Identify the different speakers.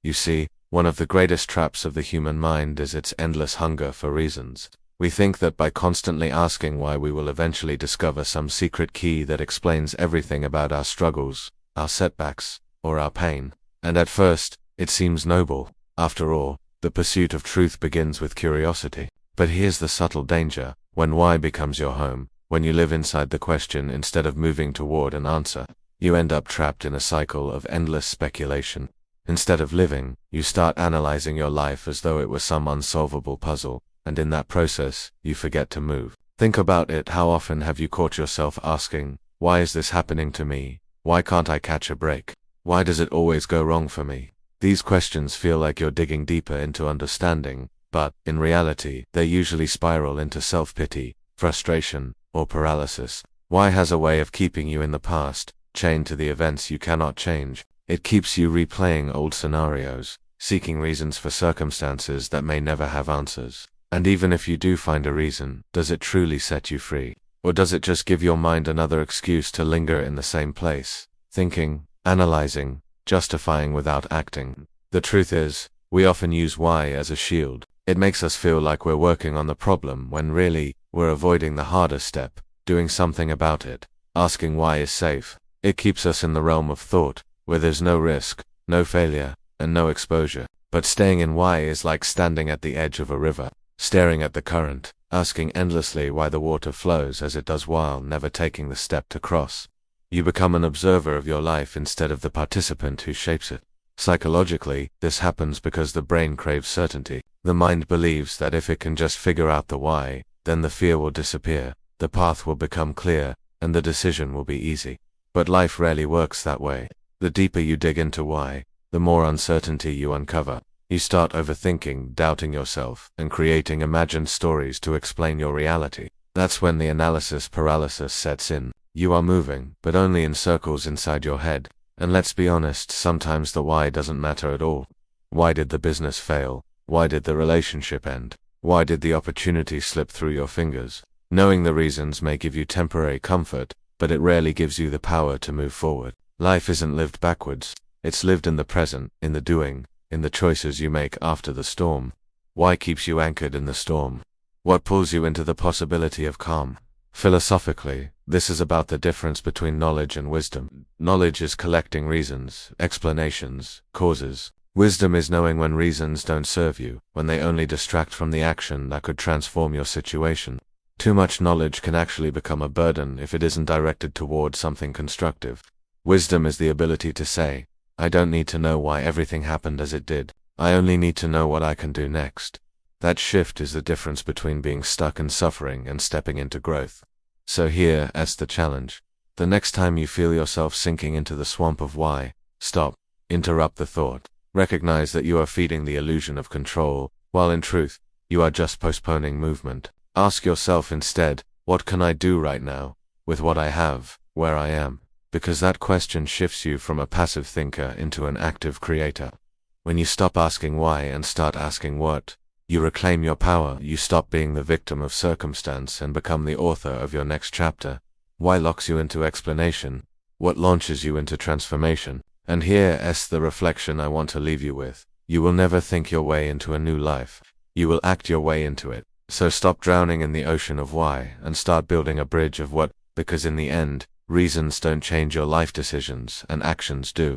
Speaker 1: You see, one of the greatest traps of the human mind is its endless hunger for reasons. We think that by constantly asking why we will eventually discover some secret key that explains everything about our struggles, our setbacks, or our pain. And at first, it seems noble. After all, the pursuit of truth begins with curiosity. But here's the subtle danger: when why becomes your home, when you live inside the question instead of moving toward an answer, you end up trapped in a cycle of endless speculation. Instead of living, you start analyzing your life as though it were some unsolvable puzzle, and in that process, you forget to move. Think about it. How often have you caught yourself asking, why is this happening to me? Why can't I catch a break? Why does it always go wrong for me? These questions feel like you're digging deeper into understanding, but, in reality, they usually spiral into self-pity, frustration, or paralysis. Why has a way of keeping you in the past, chained to the events you cannot change. It keeps you replaying old scenarios, seeking reasons for circumstances that may never have answers. And even if you do find a reason, does it truly set you free? Or does it just give your mind another excuse to linger in the same place, thinking, analyzing, justifying without acting? The truth is, we often use why as a shield. It makes us feel like we're working on the problem when really, we're avoiding the harder step, doing something about it. Asking why is safe. It keeps us in the realm of thought, where there's no risk, no failure, and no exposure. But staying in why is like standing at the edge of a river, staring at the current, asking endlessly why the water flows as it does while never taking the step to cross. You become an observer of your life instead of the participant who shapes it. Psychologically, this happens because the brain craves certainty. The mind believes that if it can just figure out the why, then the fear will disappear, the path will become clear, and the decision will be easy. But life rarely works that way. The deeper you dig into why, the more uncertainty you uncover. You start overthinking, doubting yourself, and creating imagined stories to explain your reality. That's when the analysis paralysis sets in. You are moving, but only in circles inside your head. And let's be honest, sometimes the why doesn't matter at all. Why did the business fail? Why did the relationship end? Why did the opportunity slip through your fingers? Knowing the reasons may give you temporary comfort, but it rarely gives you the power to move forward. Life isn't lived backwards. It's lived in the present, in the doing, in the choices you make after the storm. Why keeps you anchored in the storm? What pulls you into the possibility of calm? Philosophically, this is about the difference between knowledge and wisdom. Knowledge is collecting reasons, explanations, causes. Wisdom is knowing when reasons don't serve you, when they only distract from the action that could transform your situation. Too much knowledge can actually become a burden if it isn't directed toward something constructive. Wisdom is the ability to say, I don't need to know why everything happened as it did. I only need to know what I can do next. That shift is the difference between being stuck in suffering and stepping into growth. So here's the challenge. The next time you feel yourself sinking into the swamp of why, stop, interrupt the thought. Recognize that you are feeding the illusion of control, while in truth, you are just postponing movement. Ask yourself instead, what can I do right now, with what I have, where I am? Because that question shifts you from a passive thinker into an active creator. When you stop asking why and start asking what, you reclaim your power. You stop being the victim of circumstance and become the author of your next chapter. Why locks you into explanation? What launches you into transformation? And here's the reflection I want to leave you with. You will never think your way into a new life. You will act your way into it. So stop drowning in the ocean of why and start building a bridge of what, because in the end, reasons don't change your life decisions and actions do.